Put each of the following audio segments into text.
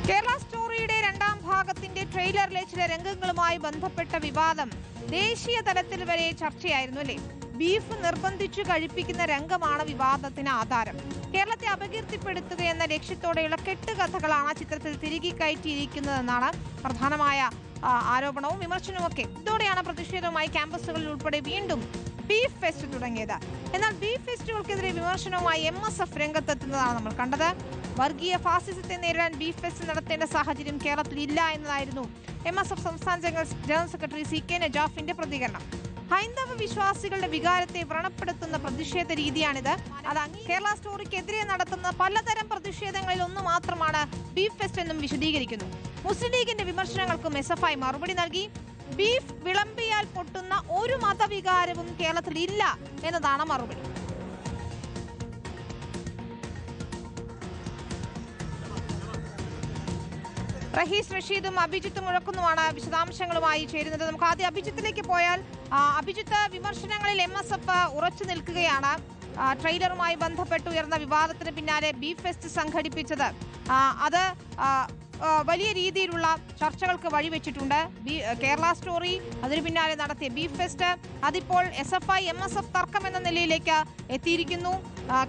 കേരള സ്റ്റോറിയുടെ രണ്ടാം ഭാഗത്തിന്റെ ട്രെയിലറിലെ ചില രംഗങ്ങളുമായി ബന്ധപ്പെട്ട വിവാദം ദേശീയ തലത്തിൽ വരെ ചർച്ചയായിരുന്നു അല്ലേ? ബീഫ് നിർബന്ധിച്ചു കഴിപ്പിക്കുന്ന രംഗമാണ് വിവാദത്തിന് ആധാരം. കേരളത്തെ അപകീർത്തിപ്പെടുത്തുക എന്ന ലക്ഷ്യത്തോടെയുള്ള കെട്ടുകഥകളാണ് ചിത്രത്തിൽ തിരികെ കയറ്റിയിരിക്കുന്നതെന്നാണ് പ്രധാനമായ ആരോപണവും വിമർശനവും ഒക്കെ. ഇതോടെയാണ് പ്രതിഷേധവുമായി ക്യാമ്പസുകളിൽ ഉൾപ്പെടെ വീണ്ടും ബീഫ് ഫെസ്റ്റ് തുടങ്ങിയത്. എന്നാൽ ബീഫ് ഫെസ്റ്റുകൾക്കെതിരെ വിമർശനവുമായി MSF രംഗത്തെത്തുന്നതാണ് നമ്മൾ കണ്ടത്. വർഗീയ ഫാസിസത്തെ നേരിടാൻ ബീഫ് ഫെസ്റ്റ് നടത്തേണ്ട സാഹചര്യം കേരളത്തിൽ ഇല്ല എന്നതായിരുന്നു MSF സംസ്ഥാന ജനറൽ സെക്രട്ടറി CK നജാഫിന്റെ പ്രതികരണം. ഹൈന്ദവ വിശ്വാസികളുടെ വികാരത്തെ വ്രണപ്പെടുത്തുന്ന പ്രതിഷേധ രീതിയാണിത്. അത് കേരള സ്റ്റോറിക്കെതിരെ നടത്തുന്ന പലതരം പ്രതിഷേധങ്ങളിൽ ഒന്ന് മാത്രമാണ് ബീഫ് ഫെസ്റ്റ് എന്നും വിശദീകരിക്കുന്നു. മുസ്ലിം ലീഗിന്റെ വിമർശനങ്ങൾക്കും SFI മറുപടി നൽകി. ബീഫ് വിളമ്പിയാൽ പൊട്ടുന്ന ഒരു മതവികാരവും കേരളത്തിൽ ഇല്ല എന്നതാണ് മറുപടി. റഹീസ് റഷീദും അഭിജിത്തും മുഴക്കുന്നുമാണ് വിശദാംശങ്ങളുമായി ചേരുന്നത്. നമുക്ക് ആദ്യം അഭിജിത്തിലേക്ക് പോയാൽ, അഭിജിത്ത്, വിമർശനങ്ങളിൽ MSF ഉറച്ചു നിൽക്കുകയാണ്. ട്രെയിലറുമായി ബന്ധപ്പെട്ട് ഉയർന്ന വിവാദത്തിന് പിന്നാലെ ബീഫ് ഫെസ്റ്റ് സംഘടിപ്പിച്ചത് അത് വലിയ രീതിയിലുള്ള ചർച്ചകൾക്ക് വഴിവെച്ചിട്ടുണ്ട്. കേരള സ്റ്റോറി, അതിനു പിന്നാലെ നടത്തിയ ബീഫ് ഫെസ്റ്റ്, അതിപ്പോൾ SFI MSF തർക്കം എന്ന നിലയിലേക്ക് എത്തിയിരിക്കുന്നു.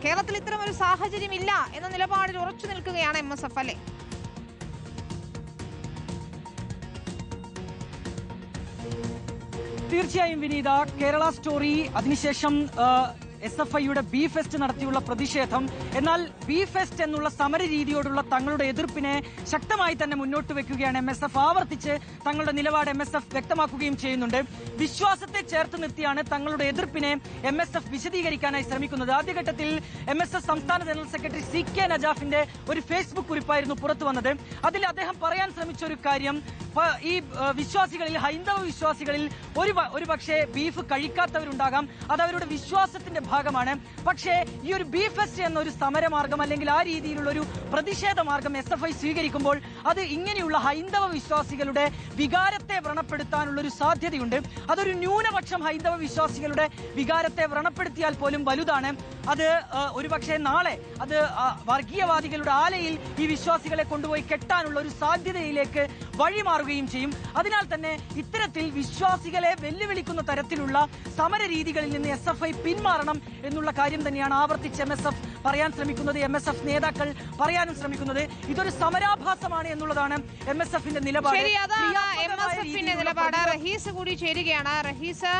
കേരളത്തിൽ ഇത്തരം ഒരു സാഹചര്യം ഇല്ല എന്ന നിലപാടിൽ ഉറച്ചു നിൽക്കുകയാണ് MSF അല്ലേ? തീർച്ചയായും വിനീത, കേരള സ്റ്റോറി, അതിനുശേഷം SFIയുടെ ബീഫ് ഫെസ്റ്റ് നടത്തിയുള്ള പ്രതിഷേധം. എന്നാൽ ബീഫ് ഫെസ്റ്റ് എന്നുള്ള സമര രീതിയോടുള്ള തങ്ങളുടെ എതിർപ്പിനെ ശക്തമായി തന്നെ മുന്നോട്ട് വെക്കുകയാണ് MSF. ആവർത്തിച്ച് തങ്ങളുടെ നിലപാട് MSF വ്യക്തമാക്കുകയും ചെയ്യുന്നുണ്ട്. വിശ്വാസത്തെ ചേർത്ത് നിർത്തിയാണ് തങ്ങളുടെ എതിർപ്പിനെ MSF വിശദീകരിക്കാനായി ശ്രമിക്കുന്നത്. ആദ്യഘട്ടത്തിൽ MSF സംസ്ഥാന ജനറൽ സെക്രട്ടറി CK നജാഫിന്റെ ഒരു ഫേസ്ബുക്ക് കുറിപ്പായിരുന്നു പുറത്തു വന്നത്. അതിൽ അദ്ദേഹം പറയാൻ ശ്രമിച്ച ഒരു കാര്യം, ഈ വിശ്വാസികളിൽ, ഹൈന്ദവ വിശ്വാസികളിൽ ഒരു പക്ഷേ ബീഫ് കഴിക്കാത്തവരുണ്ടാകാം, അത് അവരുടെ വിശ്വാസത്തിന്റെ ഭാഗമാണ്. പക്ഷേ ഈ ഒരു ബീഫ് ഫെസ്റ്റ് എന്നൊരു സമരമാർഗം അല്ലെങ്കിൽ ആ രീതിയിലുള്ള ഒരു പ്രതിഷേധ മാർഗം SFI സ്വീകരിക്കുമ്പോൾ അത് ഇങ്ങനെയുള്ള ഹൈന്ദവ വിശ്വാസികളുടെ വികാരത്തെ വ്രണപ്പെടുത്താനുള്ള ഒരു സാധ്യതയുണ്ട്. അതൊരു ന്യൂനപക്ഷം ഹൈന്ദവ വിശ്വാസികളുടെ വികാരത്തെ വ്രണപ്പെടുത്തിയാൽ പോലും വലുതാണ്. അത് ഒരുപക്ഷെ നാളെ അത് വർഗീയവാദികളുടെ ആലയിൽ ഈ വിശ്വാസികളെ കൊണ്ടുപോയി കെട്ടാനുള്ള ഒരു സാധ്യതയിലേക്ക് വഴിമാറുകയും ചെയ്യും. അതിനാൽ തന്നെ ഇത്തരത്തിൽ വിശ്വാസികളെ വെല്ലുവിളിക്കുന്ന തരത്തിലുള്ള സമര രീതികളിൽ നിന്ന് SFI പിന്മാറണം എന്നുള്ള കാര്യം തന്നെയാണ് ആവർത്തിച്ച് MSF പറയാൻ ശ്രമിക്കുന്നത്, MSF നേതാക്കൾ പറയാനും ശ്രമിക്കുന്നത്. ഇതൊരു സമരാഭാസമാണ് എന്നുള്ളതാണ് MSFന്റെ നിലപാട്. റഹീസ് കൂടി ചേരുകയാണ്. റഹീസ്,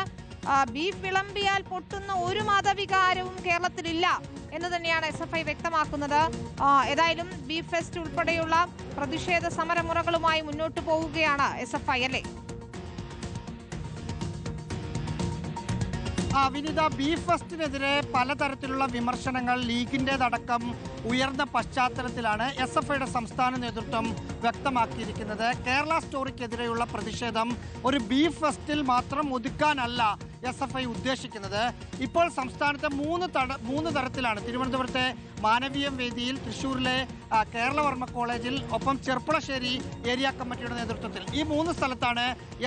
ബീഫ് വിളമ്പിയാൽ പൊട്ടുന്ന ഒരു മതവികാരവും കേരളത്തിലില്ല എന്ന് തന്നെയാണ് SFI വ്യക്തമാക്കുന്നത്. ഏതായാലും ബീഫ് ഫെസ്റ്റ് ഉൾപ്പെടെയുള്ള പ്രതിഷേധ സമരമുറകളുമായി മുന്നോട്ട് പോവുകയാണ് SFI അല്ലേ? വിനിത, ബീഫ് ഫെസ്റ്റിനെതിരെ പലതരത്തിലുള്ള വിമർശനങ്ങൾ ലീഗിൻ്റെതടക്കം ഉയർന്ന പശ്ചാത്തലത്തിലാണ് SFIയുടെ സംസ്ഥാന നേതൃത്വം വ്യക്തമാക്കിയിരിക്കുന്നത്. കേരള സ്റ്റോറിക്കെതിരെയുള്ള പ്രതിഷേധം ഒരു ബീഫ് ഫെസ്റ്റിൽ മാത്രം ഒതുക്കാനല്ല SFI ഉദ്ദേശിക്കുന്നത്. ഇപ്പോൾ സംസ്ഥാനത്തെ മൂന്ന് തരത്തിലാണ്. തിരുവനന്തപുരത്തെ മാനവീയം വേദിയിൽ, തൃശ്ശൂരിലെ കേരളവർമ്മ കോളേജിൽ, ഒപ്പം ചെർപ്പുളശ്ശേരി ഏരിയ കമ്മിറ്റിയുടെ നേതൃത്വത്തിൽ ഈ 3 സ്ഥലത്താണ്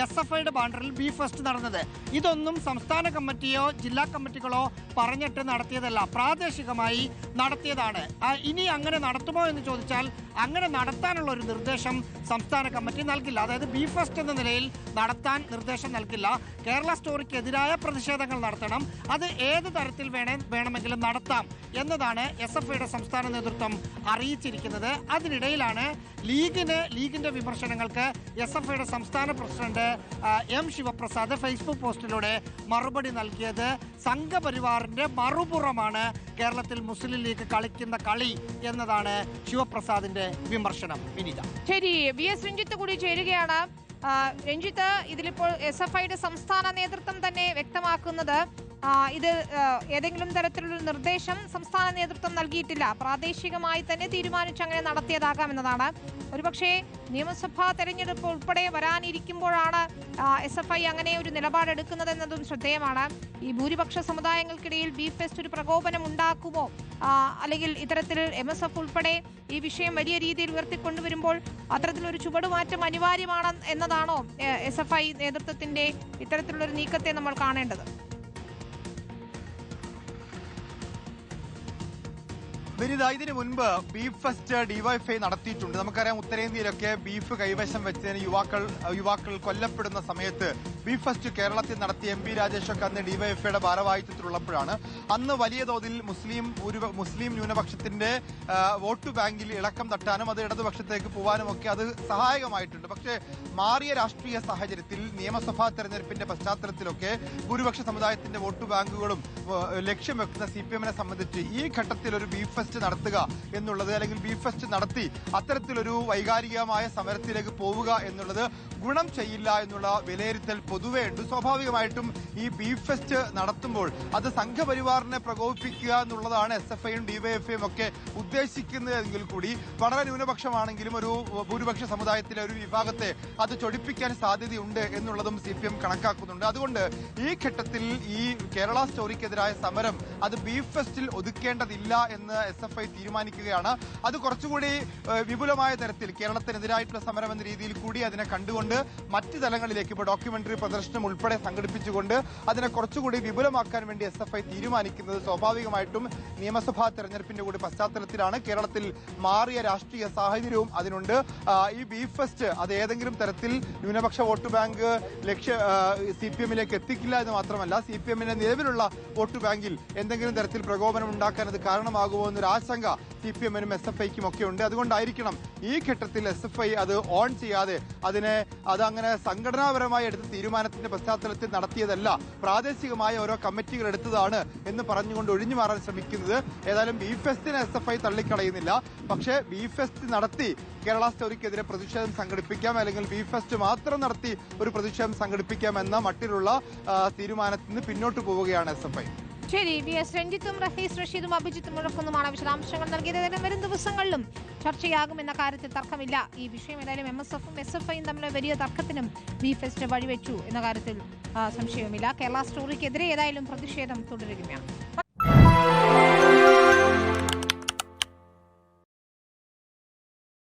SFIയുടെ ബാനറിൽ ബീഫ് ഫെസ്റ്റ് നടന്നത്. ഇതൊന്നും സംസ്ഥാന കമ്മിറ്റിയോ ജില്ലാ കമ്മിറ്റികളോ പറഞ്ഞിട്ട് നടത്തിയതല്ല, പ്രാദേശികമായി നടത്തിയതാണ്. ഇനി അങ്ങനെ നടത്തുമോ എന്ന് ചോദിച്ചാൽ അങ്ങനെ നടത്താനുള്ള ഒരു നിർദ്ദേശം സംസ്ഥാന കമ്മിറ്റി നൽകില്ല. അതായത് ബീഫ് ഫെസ്റ്റ് എന്ന നിലയിൽ നടത്താൻ നിർദ്ദേശം നൽകില്ല. കേരള സ്റ്റോറിക്കെതിരായ പ്രതിഷേധങ്ങൾ നടത്തണം, അത് ഏത് തരത്തിൽ വേണമെങ്കിലും നടത്താം എന്നതാണ് SFIയുടെ സംസ്ഥാന നേതൃത്വം അറിയിച്ചിരിക്കുന്നത്. അതിനിടയിലാണ് ലീഗിന്റെ വിമർശനങ്ങൾക്ക് SFIയുടെ സംസ്ഥാന പ്രസിഡന്റ് M ശിവപ്രസാദ് ഫേസ്ബുക്ക് പോസ്റ്റിലൂടെ മറുപടി നൽകിയത്. സംഘപരിവാറിന്റെ മറുപുറമാണ് കേരളത്തിൽ മുസ്ലിം ലീഗ് കളിക്കുന്ന കളി എന്നതാണ് ശിവപ്രസാദിന്റെ വിമർശനം. വിനീത, ശരി. VS രഞ്ജിത്ത് കൂടി ചേരുകയാണ്. രഞ്ജിത്ത്, ഇതിലിപ്പോൾ SFIയുടെ സംസ്ഥാന നേതൃത്വം തന്നെ വ്യക്തമാക്കുന്നത് ഇത് ഏതെങ്കിലും തരത്തിലുള്ള നിർദ്ദേശം സംസ്ഥാന നേതൃത്വം നൽകിയിട്ടില്ല, പ്രാദേശികമായി തന്നെ തീരുമാനിച്ച് അങ്ങനെ നടത്തിയതാകാമെന്നതാണ്. ഒരുപക്ഷെ നിയമസഭാ തെരഞ്ഞെടുപ്പ് ഉൾപ്പെടെ വരാനിരിക്കുമ്പോഴാണ് SFI അങ്ങനെ ഒരു നിലപാടെടുക്കുന്നതെന്നതും ശ്രദ്ധേയമാണ്. ഈ ഭൂരിപക്ഷ സമുദായങ്ങൾക്കിടയിൽ ബീഫ് ഫെസ്റ്റ് ഒരു പ്രകോപനം ഉണ്ടാക്കുമോ, അല്ലെങ്കിൽ ഇത്തരത്തിൽ MSF ഉൾപ്പെടെ ഈ വിഷയം വലിയ രീതിയിൽ ഉയർത്തിക്കൊണ്ടുവരുമ്പോൾ അത്തരത്തിലൊരു ചുവടുമാറ്റം അനിവാര്യമാണ് എന്നതാണോ SFI നേതൃത്വത്തിന്റെ ഇത്തരത്തിലുള്ളൊരു നീക്കത്തെ നമ്മൾ കാണേണ്ടത്? വിനിത, ഇതിനു മുൻപ് ബീഫ് ഫെസ്റ്റ് ഡിവൈഎഫ്ഐ നടത്തിയിട്ടുണ്ട്. നമുക്കറിയാം ഉത്തരേന്ത്യയിലൊക്കെ ബീഫ് കൈവശം വെച്ചതിന് യുവാക്കൾ കൊല്ലപ്പെടുന്ന സമയത്ത് ബീഫ് ഫെസ്റ്റ് കേരളത്തിൽ നടത്തിയ MP രാജേഷൊക്കെ അന്ന് ഡിവൈഎഫ്ഐയുടെ ഭാരവാഹിത്വത്തിലുള്ളപ്പോഴാണ്. അന്ന് വലിയ തോതിൽ മുസ്ലിം ന്യൂനപക്ഷത്തിന്റെ വോട്ട് ബാങ്കിൽ ഇളക്കം തട്ടാനും അത് ഇടതുപക്ഷത്തേക്ക് പോകാനും ഒക്കെ അത് സഹായകമായിട്ടുണ്ട്. പക്ഷേ മാറിയ രാഷ്ട്രീയ സാഹചര്യത്തിൽ നിയമസഭാ തെരഞ്ഞെടുപ്പിന്റെ പശ്ചാത്തലത്തിലൊക്കെ ഭൂരിപക്ഷ സമുദായത്തിന്റെ വോട്ട് ബാങ്കുകളും ലക്ഷ്യം വെക്കുന്ന CPM-നെ സംബന്ധിച്ച് ഈ ഘട്ടത്തിൽ ഒരു ബീഫ് ഫെസ്റ്റ് നടത്തുക എന്നുള്ളത്, അല്ലെങ്കിൽ ബീഫ് ഫെസ്റ്റ് നടത്തി അത്തരത്തിലൊരു വൈകാരികമായ സമരത്തിലേക്ക് പോവുക എന്നുള്ളത് ഗുണം ചെയ്യില്ല എന്നുള്ള വിലയിരുത്തൽ പൊതുവെ ഉണ്ട്. സ്വാഭാവികമായിട്ടും ഈ ബീഫ് ഫെസ്റ്റ് നടത്തുമ്പോൾ അത് സംഘപരിവാറിനെ പ്രകോപിപ്പിക്കുക എന്നുള്ളതാണ് SFIയും DYFIയും ഒക്കെ ഉദ്ദേശിക്കുന്നതെങ്കിൽ കൂടി വളരെ ന്യൂനപക്ഷമാണെങ്കിലും ഒരു ഭൂരിപക്ഷ സമുദായത്തിലെ ഒരു വിഭാഗത്തെ അത് ചൊടിപ്പിക്കാൻ സാധ്യതയുണ്ട് എന്നുള്ളതും CPM കണക്കാക്കുന്നുണ്ട്. അതുകൊണ്ട് ഈ ഘട്ടത്തിൽ ഈ കേരള സ്റ്റോറിക്കെതിരായ സമരം അത് ബീഫ് ഫെസ്റ്റിൽ ഒതുക്കേണ്ടതില്ല എന്ന് SFI തീരുമാനിക്കുകയാണ്. അത് കുറച്ചുകൂടി വിപുലമായ തരത്തിൽ കേരളത്തിനെതിരായിട്ടുള്ള സമരം എന്ന രീതിയിൽ കൂടി അതിനെ കണ്ടുകൊണ്ട് മറ്റ് തലങ്ങളിലേക്ക് ഇപ്പോൾ ഡോക്യുമെന്ററി പ്രദർശനം ഉൾപ്പെടെ സംഘടിപ്പിച്ചുകൊണ്ട് അതിനെ കുറച്ചുകൂടി വിപുലമാക്കാൻ വേണ്ടി SFI തീരുമാനിക്കുന്നത് സ്വാഭാവികമായിട്ടും നിയമസഭാ തെരഞ്ഞെടുപ്പിന്റെ കൂടി പശ്ചാത്തലത്തിലാണ്. കേരളത്തിൽ മാറിയ രാഷ്ട്രീയ സാഹചര്യവും അതിനുണ്ട്. ഈ ബീഫ് ഫെസ്റ്റ് അത് ഏതെങ്കിലും തരത്തിൽ ന്യൂനപക്ഷ വോട്ട് ബാങ്ക് CPM-ലേക്ക് എത്തിക്കില്ല എന്ന് മാത്രമല്ല CPM-ന്റെ നിലവിലുള്ള വോട്ട് ബാങ്കിൽ എന്തെങ്കിലും തരത്തിൽ പ്രകോപനം ഉണ്ടാക്കാൻ അത് കാരണമാകുമോ എന്നൊരു ആശങ്ക CPM-നും SFIക്കും ഒക്കെ ഉണ്ട്. അതുകൊണ്ടായിരിക്കണം ഈ ഘട്ടത്തിൽ SFI അത് ഓൺ ചെയ്യാതെ അതങ്ങനെ സംഘടനാപരമായി എടുത്ത തീരുമാനത്തിന്റെ പശ്ചാത്തലത്തിൽ നടത്തിയതല്ല, പ്രാദേശികമായ ഓരോ കമ്മിറ്റികൾ എടുത്തതാണ് എന്ന് പറഞ്ഞുകൊണ്ട് ഒഴിഞ്ഞു മാറാൻ ശ്രമിക്കുന്നത്. ഏതായാലും ബീഫ് ഫെസ്റ്റിനെ SFI തള്ളിക്കളയുന്നില്ല. പക്ഷേ ബീഫ് ഫെസ്റ്റ് നടത്തി കേരള സ്റ്റോറിക്കെതിരെ പ്രതിഷേധം സംഘടിപ്പിക്കാം, അല്ലെങ്കിൽ ബീഫ് ഫെസ്റ്റ് മാത്രം നടത്തി ഒരു പ്രതിഷേധം സംഘടിപ്പിക്കാം എന്ന മട്ടിലുള്ള തീരുമാനത്തിൽ നിന്ന് പിന്നോട്ട് പോവുകയാണ് SFI. ശരി, VS രഞ്ജിത്തും റഹീസ് റഷീദും അഭിജിത്തും മുഴക്കുന്നുമാണ് വിശദാംശങ്ങൾ നൽകിയത്. വരും ദിവസങ്ങളിലും ചർച്ചയാകുമെന്ന കാര്യത്തിൽ തർക്കമില്ല. ഈ വിഷയം ഏതായാലും MSFും SFIയും തമ്മിൽ വലിയ തർക്കത്തിനും ബീഫ് ഫെസ്റ്റ് വഴിവെച്ചു എന്ന കാര്യത്തിൽ സംശയവുമില്ല. കേരള സ്റ്റോറിക്കെതിരെ ഏതായാലും പ്രതിഷേധം തുടരുകയാണ്.